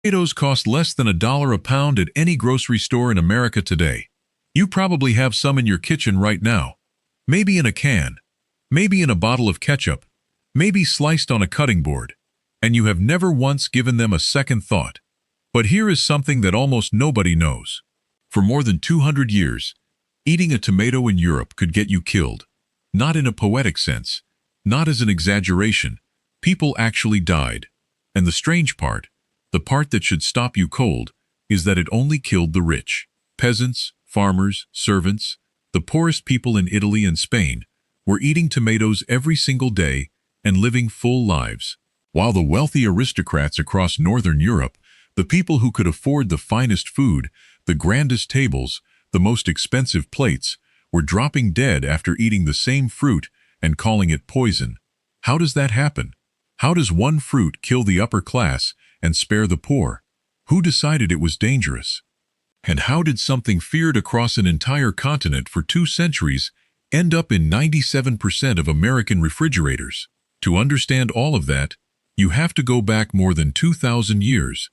Tomatoes cost less than $1 a pound at any grocery store in America today. You probably have some in your kitchen right now. Maybe in a can. Maybe in a bottle of ketchup. Maybe sliced on a cutting board. And you have never once given them a second thought. But here is something that almost nobody knows. For more than 200 years, eating a tomato in Europe could get you killed. Not in a poetic sense. Not as an exaggeration. People actually died. And the strange part, the part that should stop you cold, is that it only killed the rich. Peasants, farmers, servants, the poorest people in Italy and Spain, were eating tomatoes every single day and living full lives. While the wealthy aristocrats across northern Europe, the people who could afford the finest food, the grandest tables, the most expensive plates, were dropping dead after eating the same fruit and calling it poison. How does that happen? How does one fruit kill the upper class and spare the poor? Who decided it was dangerous? And how did something feared across an entire continent for 2 centuries end up in 97% of American refrigerators? To understand all of that, you have to go back more than 2,000 years,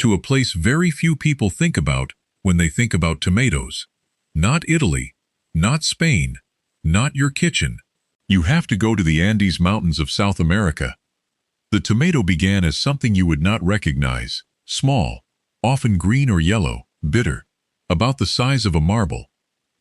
to a place very few people think about when they think about tomatoes. Not Italy, not Spain, not your kitchen. You have to go to the Andes Mountains of South America. The tomato began as something you would not recognize, small, often green or yellow, bitter, about the size of a marble.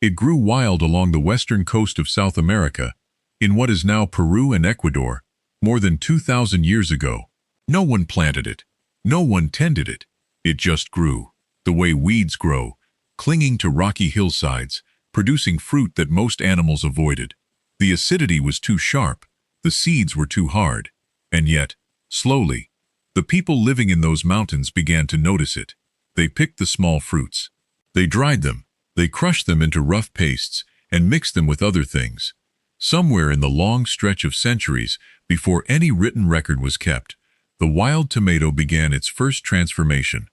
It grew wild along the western coast of South America, in what is now Peru and Ecuador, more than 2,000 years ago. No one planted it. No one tended it. It just grew, the way weeds grow, clinging to rocky hillsides, producing fruit that most animals avoided. The acidity was too sharp, the seeds were too hard, and yet, slowly, the people living in those mountains began to notice it. They picked the small fruits. They dried them. They crushed them into rough pastes and mixed them with other things. Somewhere in the long stretch of centuries, before any written record was kept, the wild tomato began its first transformation,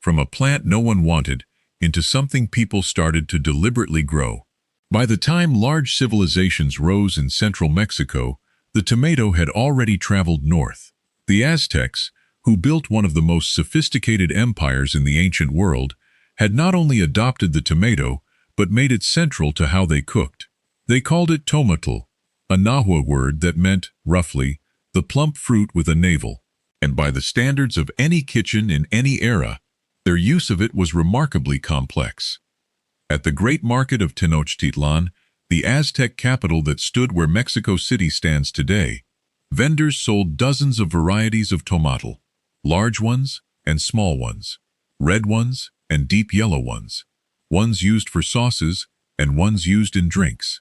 from a plant no one wanted into something people started to deliberately grow. By the time large civilizations rose in central Mexico, the tomato had already traveled north. The Aztecs, who built one of the most sophisticated empires in the ancient world, had not only adopted the tomato, but made it central to how they cooked. They called it tomatl, a Nahua word that meant, roughly, the plump fruit with a navel. And by the standards of any kitchen in any era, their use of it was remarkably complex. At the great market of Tenochtitlan, the Aztec capital that stood where Mexico City stands today, vendors sold dozens of varieties of tomatl, large ones and small ones, red ones and deep yellow ones used for sauces and ones used in drinks.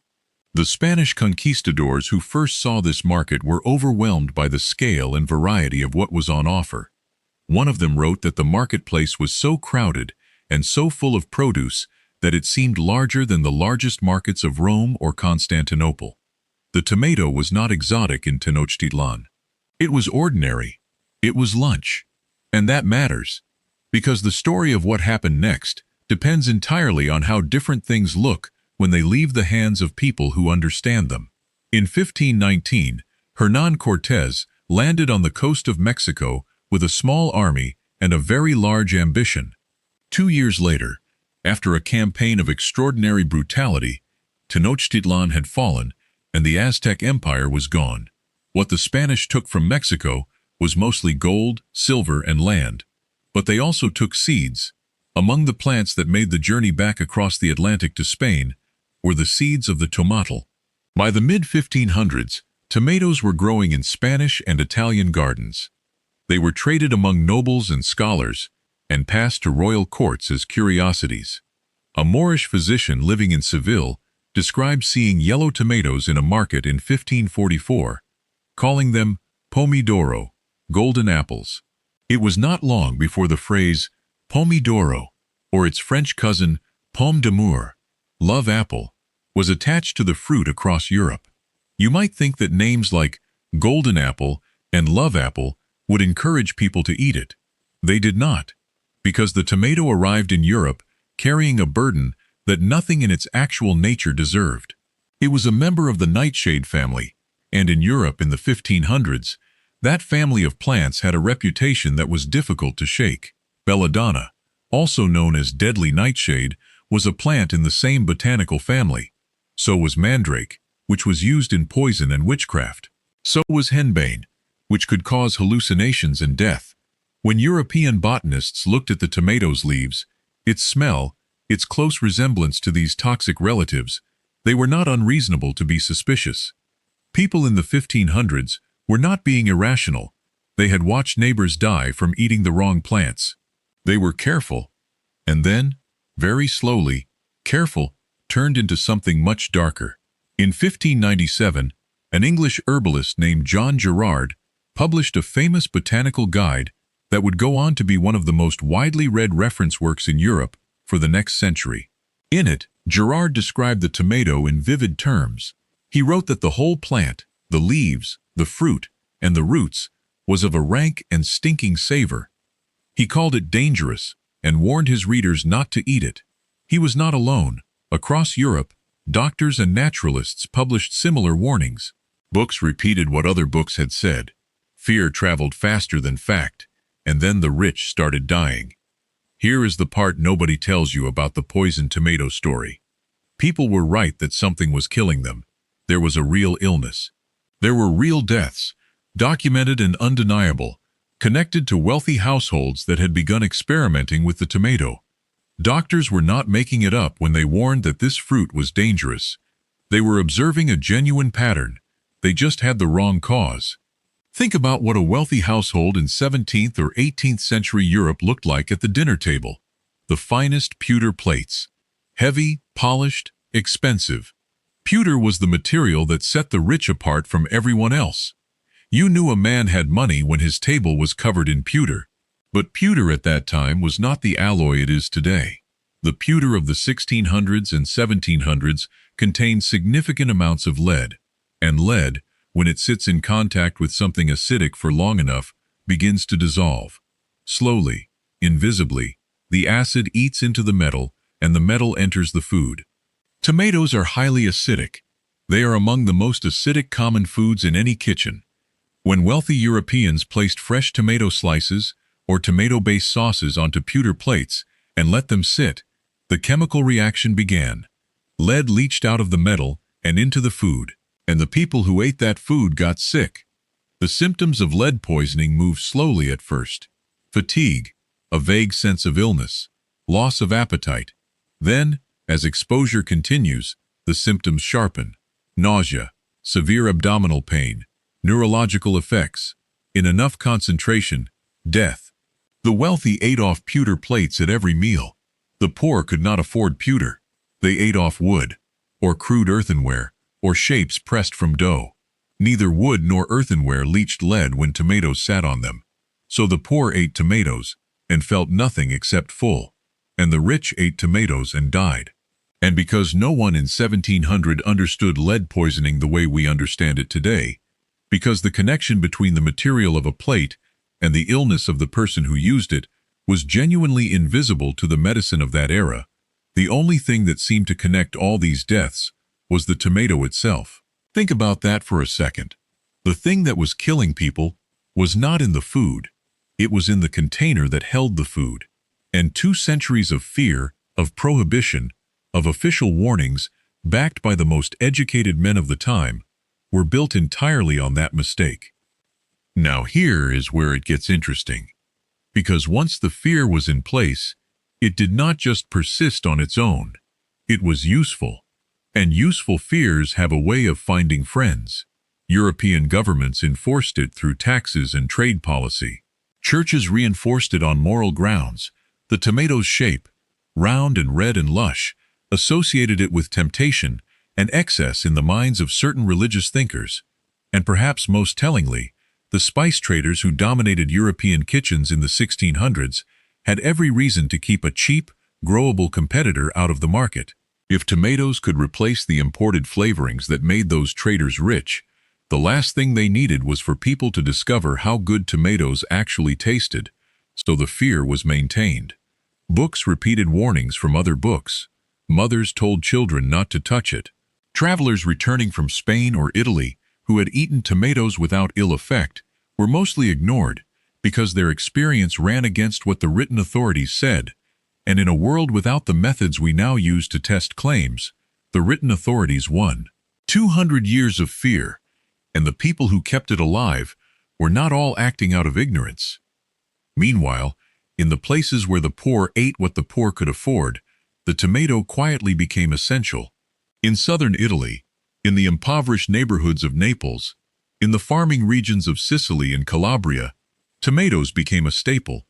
The Spanish conquistadors who first saw this market were overwhelmed by the scale and variety of what was on offer. One of them wrote that the marketplace was so crowded and so full of produce that it seemed larger than the largest markets of Rome or Constantinople. The tomato was not exotic in Tenochtitlan. It was ordinary. It was lunch. And that matters, because the story of what happened next depends entirely on how different things look when they leave the hands of people who understand them. In 1519, Hernán Cortés landed on the coast of Mexico with a small army and a very large ambition. 2 years later, after a campaign of extraordinary brutality, Tenochtitlan had fallen and the Aztec Empire was gone. What the Spanish took from Mexico was mostly gold, silver, and land. But they also took seeds. Among the plants that made the journey back across the Atlantic to Spain were the seeds of the tomatl. By the mid-1500s, tomatoes were growing in Spanish and Italian gardens. They were traded among nobles and scholars and passed to royal courts as curiosities. A Moorish physician living in Seville described seeing yellow tomatoes in a market in 1544, calling them pomidoro, golden apples. It was not long before the phrase pomidoro, or its French cousin pomme d'amour, love apple, was attached to the fruit across Europe. You might think that names like golden apple and love apple would encourage people to eat it. They did not, because the tomato arrived in Europe carrying a burden that nothing in its actual nature deserved. It was a member of the nightshade family, and in Europe in the 1500s, that family of plants had a reputation that was difficult to shake. Belladonna, also known as deadly nightshade, was a plant in the same botanical family. So was mandrake, which was used in poison and witchcraft. So was henbane, which could cause hallucinations and death. When European botanists looked at the tomato's leaves, its smell, its close resemblance to these toxic relatives, they were not unreasonable to be suspicious. People in the 1500s were not being irrational. They had watched neighbors die from eating the wrong plants. They were careful, and then, very slowly, careful turned into something much darker. In 1597, an English herbalist named John Gerard published a famous botanical guide that would go on to be one of the most widely read reference works in Europe for the next century. In it, Gerard described the tomato in vivid terms. He wrote that the whole plant, the leaves, the fruit, and the roots, was of a rank and stinking savor. He called it dangerous and warned his readers not to eat it. He was not alone. Across Europe, doctors and naturalists published similar warnings. Books repeated what other books had said. Fear traveled faster than fact, and then the rich started dying. Here is the part nobody tells you about the poisoned tomato story. People were right that something was killing them. There was a real illness. There were real deaths, documented and undeniable, connected to wealthy households that had begun experimenting with the tomato. Doctors were not making it up when they warned that this fruit was dangerous. They were observing a genuine pattern. They just had the wrong cause. Think about what a wealthy household in 17th or 18th century Europe looked like at the dinner table. The finest pewter plates. Heavy, polished, expensive. Pewter was the material that set the rich apart from everyone else. You knew a man had money when his table was covered in pewter. But pewter at that time was not the alloy it is today. The pewter of the 1600s and 1700s contained significant amounts of lead, and lead, when it sits in contact with something acidic for long enough, begins to dissolve. Slowly, invisibly, the acid eats into the metal, and the metal enters the food. Tomatoes are highly acidic. They are among the most acidic common foods in any kitchen. When wealthy Europeans placed fresh tomato slices or tomato-based sauces onto pewter plates and let them sit, the chemical reaction began. Lead leached out of the metal and into the food, and the people who ate that food got sick. The symptoms of lead poisoning moved slowly at first. Fatigue, a vague sense of illness, loss of appetite. Then, as exposure continues, the symptoms sharpen. Nausea, severe abdominal pain, neurological effects. In enough concentration, death. The wealthy ate off pewter plates at every meal. The poor could not afford pewter. They ate off wood, or crude earthenware, or shapes pressed from dough. Neither wood nor earthenware leached lead when tomatoes sat on them. So the poor ate tomatoes and felt nothing except full, and the rich ate tomatoes and died. And because no one in 1700 understood lead poisoning the way we understand it today, because the connection between the material of a plate and the illness of the person who used it was genuinely invisible to the medicine of that era, the only thing that seemed to connect all these deaths was the tomato itself. Think about that for a second. The thing that was killing people was not in the food. It was in the container that held the food. And 2 centuries of fear, of prohibition, of official warnings, backed by the most educated men of the time, were built entirely on that mistake. Now here is where it gets interesting. Because once the fear was in place, it did not just persist on its own. It was useful. And useful fears have a way of finding friends. European governments enforced it through taxes and trade policy. Churches reinforced it on moral grounds. The tomato's shape, round and red and lush, associated it with temptation and excess in the minds of certain religious thinkers. And perhaps most tellingly, the spice traders who dominated European kitchens in the 1600s had every reason to keep a cheap, growable competitor out of the market. If tomatoes could replace the imported flavorings that made those traders rich, the last thing they needed was for people to discover how good tomatoes actually tasted, so the fear was maintained. Books repeated warnings from other books. Mothers told children not to touch it. Travelers returning from Spain or Italy who had eaten tomatoes without ill effect were mostly ignored, because their experience ran against what the written authorities said, and in a world without the methods we now use to test claims, the written authorities won. 200 years of fear, and the people who kept it alive were not all acting out of ignorance. Meanwhile, in the places where the poor ate what the poor could afford, the tomato quietly became essential. In southern Italy, in the impoverished neighborhoods of Naples, in the farming regions of Sicily and Calabria, tomatoes became a staple.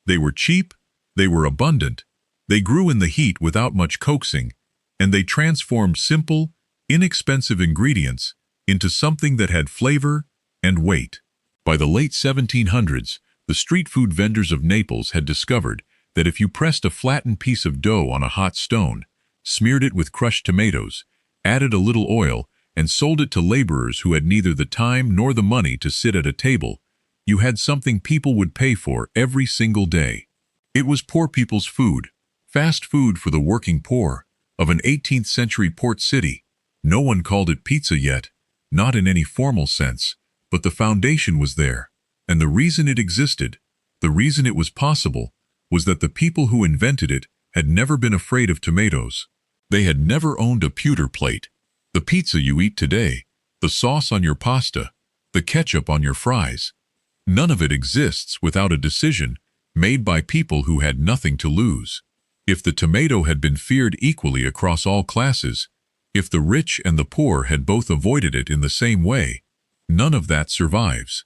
They were cheap, they were abundant, they grew in the heat without much coaxing, and they transformed simple, inexpensive ingredients into something that had flavor and weight. By the late 1700s, the street food vendors of Naples had discovered that if you pressed a flattened piece of dough on a hot stone, smeared it with crushed tomatoes, added a little oil, and sold it to laborers who had neither the time nor the money to sit at a table, you had something people would pay for every single day. It was poor people's food, fast food for the working poor, of an 18th century port city. No one called it pizza yet, not in any formal sense, but the foundation was there, and the reason it existed, the reason it was possible, was that the people who invented it had never been afraid of tomatoes. They had never owned a pewter plate. The pizza you eat today, the sauce on your pasta, the ketchup on your fries, none of it exists without a decision made by people who had nothing to lose. If the tomato had been feared equally across all classes, if the rich and the poor had both avoided it in the same way, none of that survives.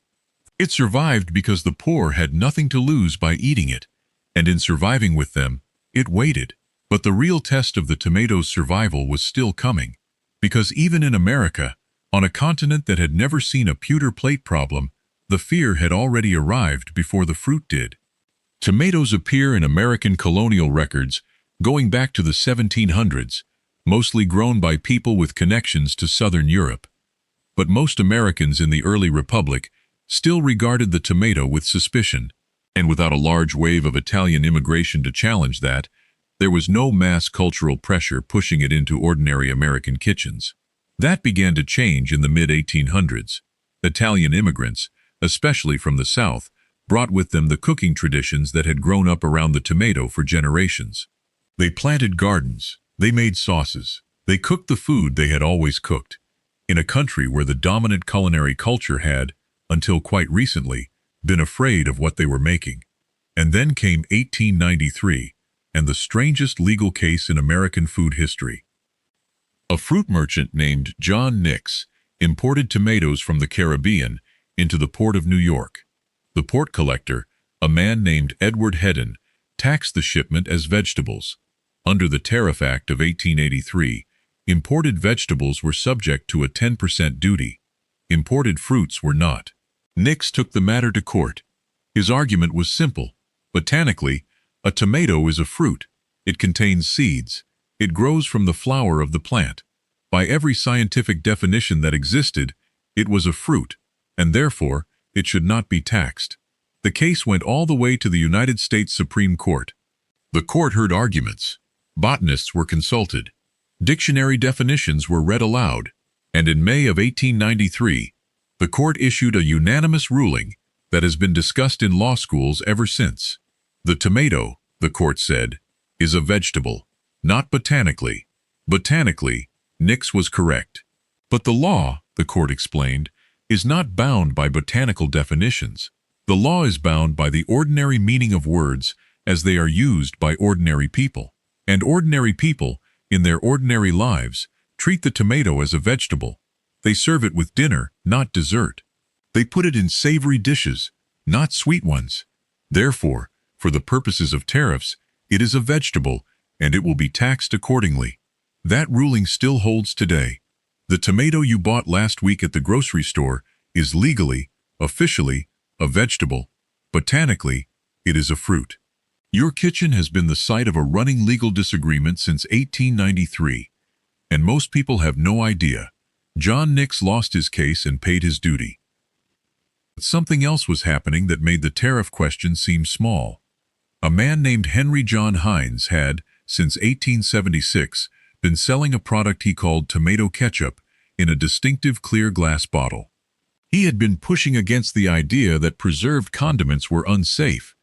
It survived because the poor had nothing to lose by eating it, and in surviving with them, it waited. But the real test of the tomato's survival was still coming, because even in America, on a continent that had never seen a pewter plate problem, the fear had already arrived before the fruit did. Tomatoes appear in American colonial records going back to the 1700s, mostly grown by people with connections to Southern Europe. But most Americans in the early Republic still regarded the tomato with suspicion, and without a large wave of Italian immigration to challenge that, there was no mass cultural pressure pushing it into ordinary American kitchens. That began to change in the mid-1800s. Italian immigrants, especially from the South, brought with them the cooking traditions that had grown up around the tomato for generations. They planted gardens, they made sauces, they cooked the food they had always cooked, in a country where the dominant culinary culture had, until quite recently, been afraid of what they were making. And then came 1893, and the strangest legal case in American food history. A fruit merchant named John Nix imported tomatoes from the Caribbean into the port of New York. The port collector, a man named Edward Hedden, taxed the shipment as vegetables. Under the Tariff Act of 1883, imported vegetables were subject to a 10% duty. Imported fruits were not. Nix took the matter to court. His argument was simple. Botanically, a tomato is a fruit. It contains seeds. It grows from the flower of the plant. By every scientific definition that existed, it was a fruit, and therefore, it should not be taxed. The case went all the way to the United States Supreme Court. The court heard arguments. Botanists were consulted. Dictionary definitions were read aloud. And in May of 1893, the court issued a unanimous ruling that has been discussed in law schools ever since. The tomato, the court said, is a vegetable, not botanically. Botanically, Nix was correct. But the law, the court explained, is not bound by botanical definitions. The law is bound by the ordinary meaning of words as they are used by ordinary people. And ordinary people, in their ordinary lives, treat the tomato as a vegetable. They serve it with dinner, not dessert. They put it in savory dishes, not sweet ones. Therefore, for the purposes of tariffs, it is a vegetable, and it will be taxed accordingly. That ruling still holds today. The tomato you bought last week at the grocery store is legally, officially, a vegetable. Botanically, it is a fruit. Your kitchen has been the site of a running legal disagreement since 1893, and most people have no idea. John Nix lost his case and paid his duty. But something else was happening that made the tariff question seem small. A man named Henry John Heinz had, since 1876, been selling a product he called tomato ketchup in a distinctive clear glass bottle. He had been pushing against the idea that preserved condiments were unsafe,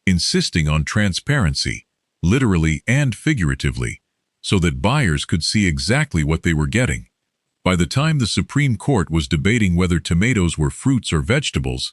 insisting on transparency, literally and figuratively, so that buyers could see exactly what they were getting. By the time the Supreme Court was debating whether tomatoes were fruits or vegetables,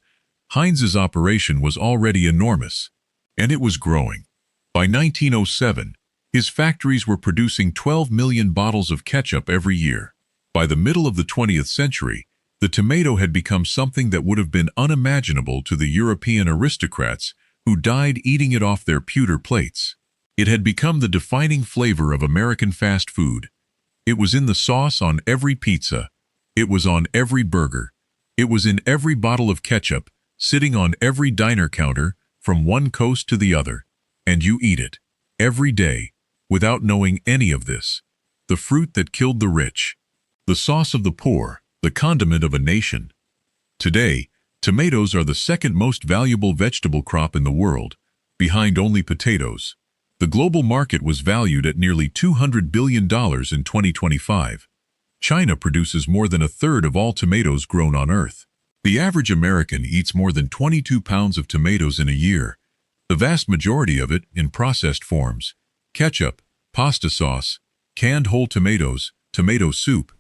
Heinz's operation was already enormous, and it was growing. By 1907, his factories were producing 12 million bottles of ketchup every year. By the middle of the 20th century, the tomato had become something that would have been unimaginable to the European aristocrats who died eating it off their pewter plates. It had become the defining flavor of American fast food. It was in the sauce on every pizza. It was on every burger. It was in every bottle of ketchup, sitting on every diner counter from one coast to the other. And you eat it, every day, without knowing any of this. The fruit that killed the rich. The sauce of the poor, the condiment of a nation. Today, tomatoes are the second most valuable vegetable crop in the world, behind only potatoes. The global market was valued at nearly $200 billion in 2025. China produces more than a third of all tomatoes grown on Earth. The average American eats more than 22 pounds of tomatoes in a year, the vast majority of it in processed forms: ketchup, pasta sauce, canned whole tomatoes, tomato soup.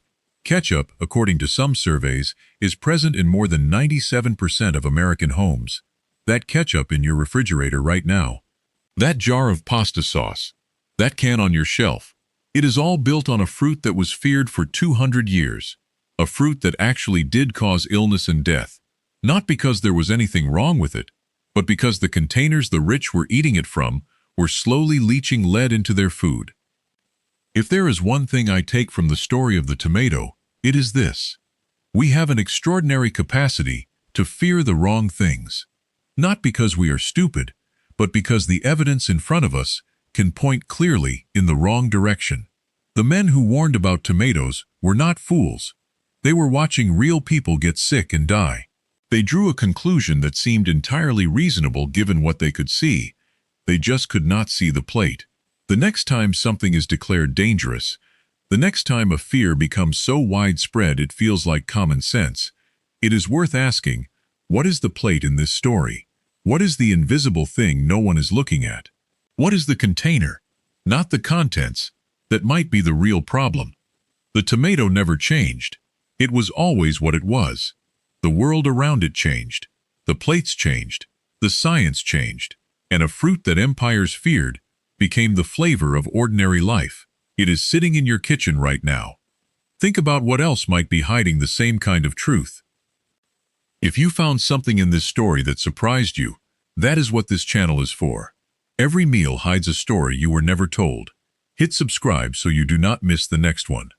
Ketchup, according to some surveys, is present in more than 97% of American homes. That ketchup in your refrigerator right now. That jar of pasta sauce. That can on your shelf. It is all built on a fruit that was feared for 200 years. A fruit that actually did cause illness and death. Not because there was anything wrong with it, but because the containers the rich were eating it from were slowly leaching lead into their food. If there is one thing I take from the story of the tomato, it is this. We have an extraordinary capacity to fear the wrong things. Not because we are stupid, but because the evidence in front of us can point clearly in the wrong direction. The men who warned about tomatoes were not fools. They were watching real people get sick and die. They drew a conclusion that seemed entirely reasonable given what they could see. They just could not see the plate. The next time something is declared dangerous, the next time a fear becomes so widespread it feels like common sense, it is worth asking, what is the plate in this story? What is the invisible thing no one is looking at? What is the container, not the contents, that might be the real problem? The tomato never changed. It was always what it was. The world around it changed. The plates changed. The science changed. And a fruit that empires feared became the flavor of ordinary life. It is sitting in your kitchen right now. Think about what else might be hiding the same kind of truth. If you found something in this story that surprised you, that is what this channel is for. Every meal hides a story you were never told. Hit subscribe so you do not miss the next one.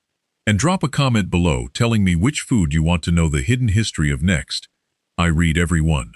And drop a comment below telling me which food you want to know the hidden history of next. I read every one.